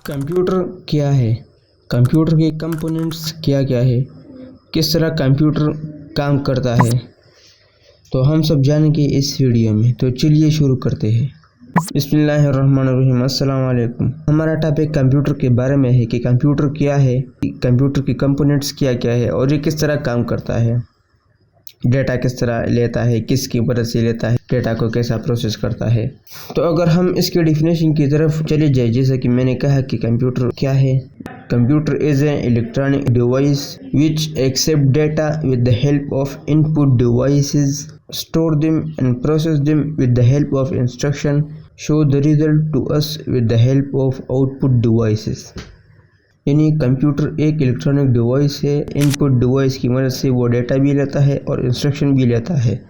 Computer क्या है, computer के कंपोनेंट्स क्या क्या है, किस तरह कंप्यूटर काम करता है, तो हम सब जानेंगे इस वीडियो में। तो चलिए शुरू करते हैं। बिस्मिल्लाहिर्रहमानिर्रहीम, अस्सलाम वालेकुम। हमारा टॉपिक कंप्यूटर के बारे में है कि कंप्यूटर क्या है, कंप्यूटर के कंपोनेंट्स क्या क्या है और ये किस तरह काम करता है, डेटा किस तरह लेता है, किसकी मदद से लेता है, डेटा को कैसा प्रोसेस करता है। तो अगर हम इसके डिफिनेशन की तरफ चले जाए, जैसा कि मैंने कहा कि कंप्यूटर क्या है। Computer is an electronic device which accept data with the help of input devices, store them and process them with the help of instruction, show the result to us with the help of output devices. यानी computer एक electronic device है, input device की मदद से वो data भी लेता है और इंस्ट्रक्शन भी लेता है।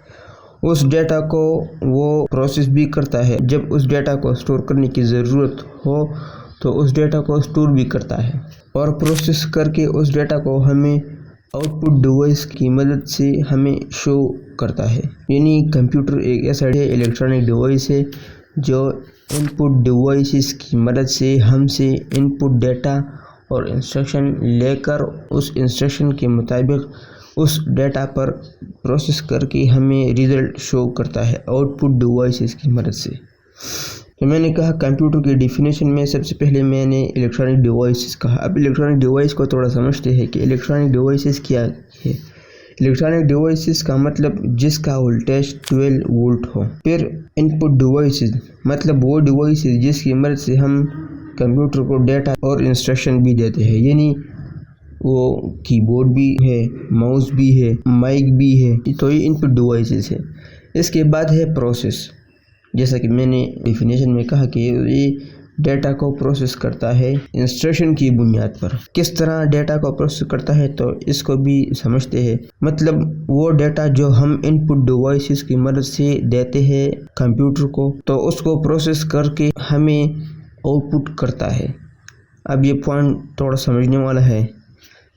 उस डेटा को वो प्रोसेस भी करता है, जब उस डेटा को स्टोर करने की ज़रूरत हो तो उस डेटा को स्टोर भी करता है और प्रोसेस करके उस डेटा को हमें आउटपुट डिवाइस की मदद से हमें शो करता है। यानी कंप्यूटर एक ऐसा इलेक्ट्रॉनिक डिवाइस है जो इनपुट डिवाइसेस की मदद से हमसे इनपुट डेटा और इंस्ट्रक्शन लेकर उस इंस्ट्रक्शन के मुताबिक उस डेटा पर प्रोसेस करके हमें रिज़ल्ट शो करता है आउटपुट डिवाइसेस की मदद से। तो मैंने कहा कंप्यूटर की डिफिनेशन में सबसे पहले मैंने इलेक्ट्रॉनिक डिवाइसेस कहा। अब इलेक्ट्रॉनिक डिवाइस को थोड़ा समझते हैं कि इलेक्ट्रॉनिक डिवाइसेस क्या है। इलेक्ट्रॉनिक डिवाइसेस का मतलब जिसका वोल्टेज 12 वोल्ट हो। फिर इनपुट डिवाइसेस मतलब वो डिवाइसेस जिसकी मदद से हम कंप्यूटर को डेटा और इंस्ट्रक्शन भी देते हैं, यानी वो कीबोर्ड भी है, माउस भी है, माइक भी है, तो ये इनपुट डिवाइसेस है। इसके बाद है प्रोसेस, जैसा कि मैंने डिफिनेशन में कहा कि ये डेटा को प्रोसेस करता है इंस्ट्रक्शन की बुनियाद पर। किस तरह डेटा को प्रोसेस करता है तो इसको भी समझते हैं। मतलब वो डेटा जो हम इनपुट डिवाइसेस की मदद से देते हैं कंप्यूटर को, तो उसको प्रोसेस करके हमें आउटपुट करता है। अब ये पॉइंट थोड़ा समझने वाला है।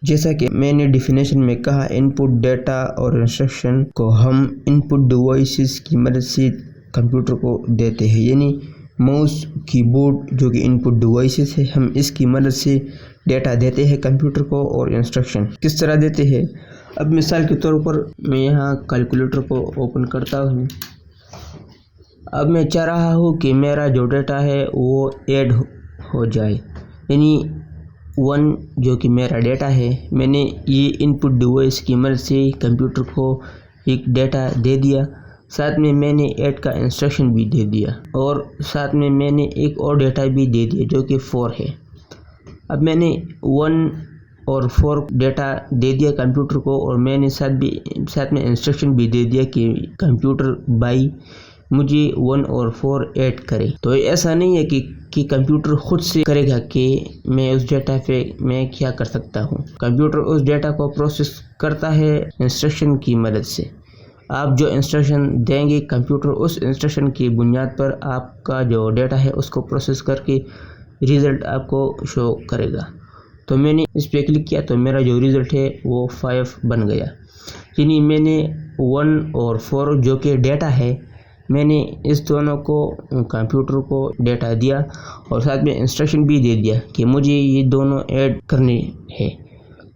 जैसा कि मैंने डिफिनेशन में कहा, इनपुट डेटा और इंस्ट्रक्शन को हम इनपुट डिवाइसेस की मदद से कंप्यूटर को देते हैं, यानी माउस, कीबोर्ड जो कि इनपुट डिवाइसेस है, हम इसकी मदद से डेटा देते हैं कंप्यूटर को। और इंस्ट्रक्शन किस तरह देते हैं, अब मिसाल के तौर पर मैं यहाँ कैलकुलेटर को ओपन करता हूँ। अब मैं चाह रहा हूँ कि मेरा जो डेटा है वो ऐड हो जाए, यानी 1 जो कि मेरा डेटा है, मैंने ये इनपुट डिवाइस की मदद से कंप्यूटर को एक डेटा दे दिया, साथ में मैंने ऐड का इंस्ट्रक्शन भी दे दिया और साथ में मैंने एक और डेटा भी दे दिया जो कि 4 है। अब मैंने 1 और 4 डेटा दे दिया कंप्यूटर को और मैंने साथ में इंस्ट्रक्शन भी दे दिया कि कंप्यूटर बाई मुझे 1 और 4 ऐड करे। तो ऐसा नहीं है कि कंप्यूटर खुद से करेगा कि मैं उस डेटा पे मैं क्या कर सकता हूँ। कंप्यूटर उस डेटा को प्रोसेस करता है इंस्ट्रक्शन की मदद से। आप जो इंस्ट्रक्शन देंगे कंप्यूटर उस इंस्ट्रक्शन की बुनियाद पर आपका जो डेटा है उसको प्रोसेस करके रिज़ल्ट आपको शो करेगा। तो मैंने इस पर क्लिक किया तो मेरा जो रिज़ल्ट है वो 5 बन गया। यानी मैंने 1 और 4 जो कि डेटा है, मैंने इस दोनों को कंप्यूटर को डेटा दिया और साथ में इंस्ट्रक्शन भी दे दिया कि मुझे ये दोनों ऐड करने हैं,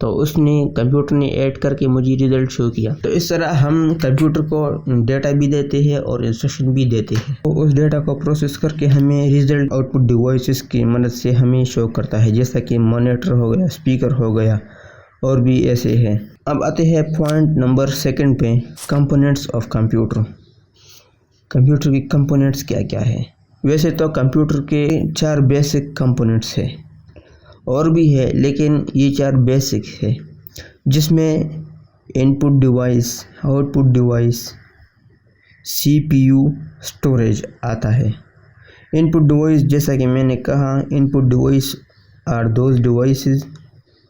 तो उसने कंप्यूटर ने ऐड करके मुझे रिज़ल्ट शो किया। तो इस तरह हम कंप्यूटर को डेटा भी देते हैं और इंस्ट्रक्शन भी देते हैं, तो उस डेटा को प्रोसेस करके हमें रिज़ल्ट आउटपुट डिवाइसेस की मदद से हमें शो करता है, जैसा कि मॉनिटर हो गया, स्पीकर हो गया और भी ऐसे हैं। अब आते हैं पॉइंट नंबर 2 पे, कंपोनेंट्स ऑफ कंप्यूटर। कंप्यूटर के कंपोनेंट्स क्या क्या है। वैसे तो कंप्यूटर के 4 बेसिक कंपोनेंट्स है, और भी है लेकिन ये 4 बेसिक है, जिसमें input device, output device, CPU, storage आता है। इनपुट डिवाइस जैसा कि मैंने कहा, input device are those devices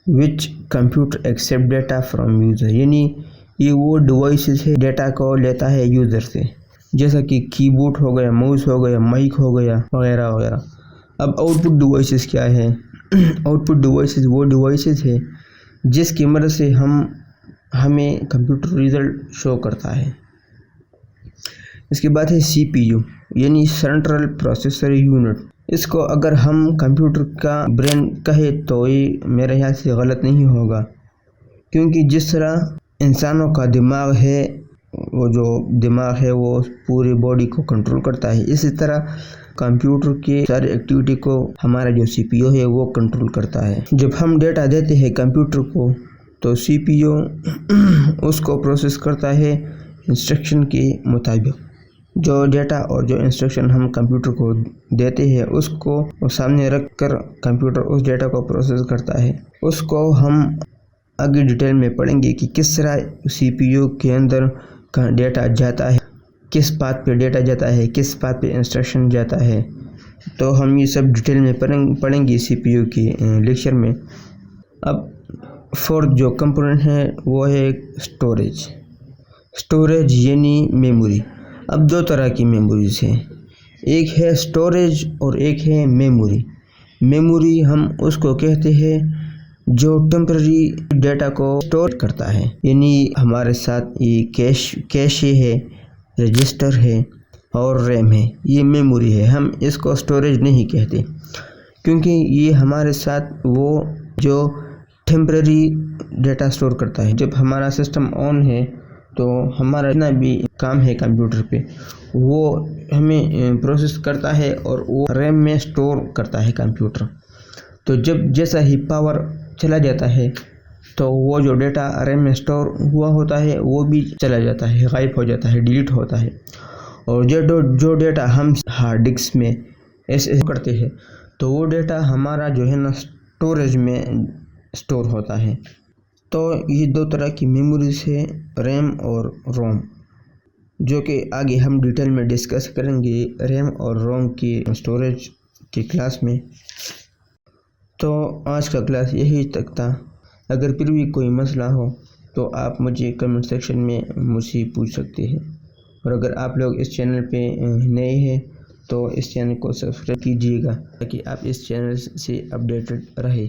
which computer accept data from user, यानी ये वो डिवाइसेस है डेटा को लेता है यूज़र से, जैसा कि कीबोर्ड हो गया, माउस हो गया, माइक हो गया वगैरह वगैरह। अब आउटपुट डिवाइसेस क्या है। आउटपुट डिवाइसेस वो डिवाइसेस है जिसकी मदद से हमें कंप्यूटर रिज़ल्ट शो करता है। इसके बाद है CPU, यानी सेंट्रल प्रोसेसर यूनिट। اس کو اگر ہم کمپیوٹر کا برین کہے تو یہ میرے خیال سے غلط نہیں ہوگا، کیونکہ جس طرح انسانوں کا دماغ ہے، وہ جو دماغ ہے وہ پوری باڈی کو کنٹرول کرتا ہے، اسی طرح کمپیوٹر کے ساری ایکٹیویٹی کو ہمارا جو سی پی یو ہے وہ کنٹرول کرتا ہے۔ جب ہم ڈیٹا دیتے ہیں کمپیوٹر کو تو سی پی یو اس کو پروسیس کرتا ہے انسٹرکشن کے مطابق۔ جو ڈیٹا اور جو انسٹرکشن ہم کمپیوٹر کو دیتے ہیں اس کو سامنے رکھ کر کمپیوٹر اس ڈیٹا کو پروسیس کرتا ہے۔ اس کو ہم آگے ڈیٹیل میں پڑھیں گے کہ کس طرح سی پی یو کے اندر کا ڈیٹا جاتا ہے، کس پاتھ پہ ڈیٹا جاتا ہے، کس پاتھ پہ انسٹرکشن جاتا ہے۔ تو ہم یہ سب ڈیٹیل میں پڑھیں گے سی پی یو کی لیکچر میں۔ اب فورتھ جو کمپوننٹ ہے وہ ہے اسٹوریج یعنی میموری۔ اب دو طرح کی میموریز ہیں، ایک ہے اسٹوریج اور ایک ہے میموری۔ میموری ہم اس کو کہتے ہیں جو ٹیمپرری ڈیٹا کو اسٹور کرتا ہے، یعنی ہمارے ساتھ یہ کیشے ہے، رجسٹر ہے اور ریم ہے، یہ میموری ہے۔ ہم اس کو اسٹوریج نہیں کہتے کیونکہ یہ ہمارے ساتھ وہ جو ٹیمپرری ڈیٹا اسٹور کرتا ہے۔ جب ہمارا سسٹم آن ہے تو ہمارا جتنا بھی کام ہے کمپیوٹر پہ وہ ہمیں پروسیس کرتا ہے اور وہ ریم میں اسٹور کرتا ہے کمپیوٹر۔ تو جیسا ہی پاور چلا جاتا ہے تو وہ جو ڈیٹا ریم میں اسٹور ہوا ہوتا ہے وہ بھی چلا جاتا ہے، غائب ہو جاتا ہے، ڈیلیٹ ہوتا ہے۔ اور جو ڈیٹا ہم ہارڈ ڈسک میں ایسے کرتے ہیں تو وہ ڈیٹا ہمارا جو ہے نا اسٹوریج میں اسٹور ہوتا ہے۔ تو یہ دو طرح کی میموریز ہے، ریم اور روم، جو کہ آگے ہم ڈیٹیل میں ڈسکس کریں گے ریم اور روم کی اسٹوریج کی کلاس میں۔ تو آج کا کلاس یہی تک تھا۔ اگر پھر بھی کوئی مسئلہ ہو تو آپ مجھے کمنٹ سیکشن میں مجھ سے پوچھ سکتے ہیں، اور اگر آپ لوگ اس چینل پہ نئے ہیں تو اس چینل کو سبسکرائب کیجیے گا تاکہ آپ اس چینل سے اپڈیٹڈ رہے۔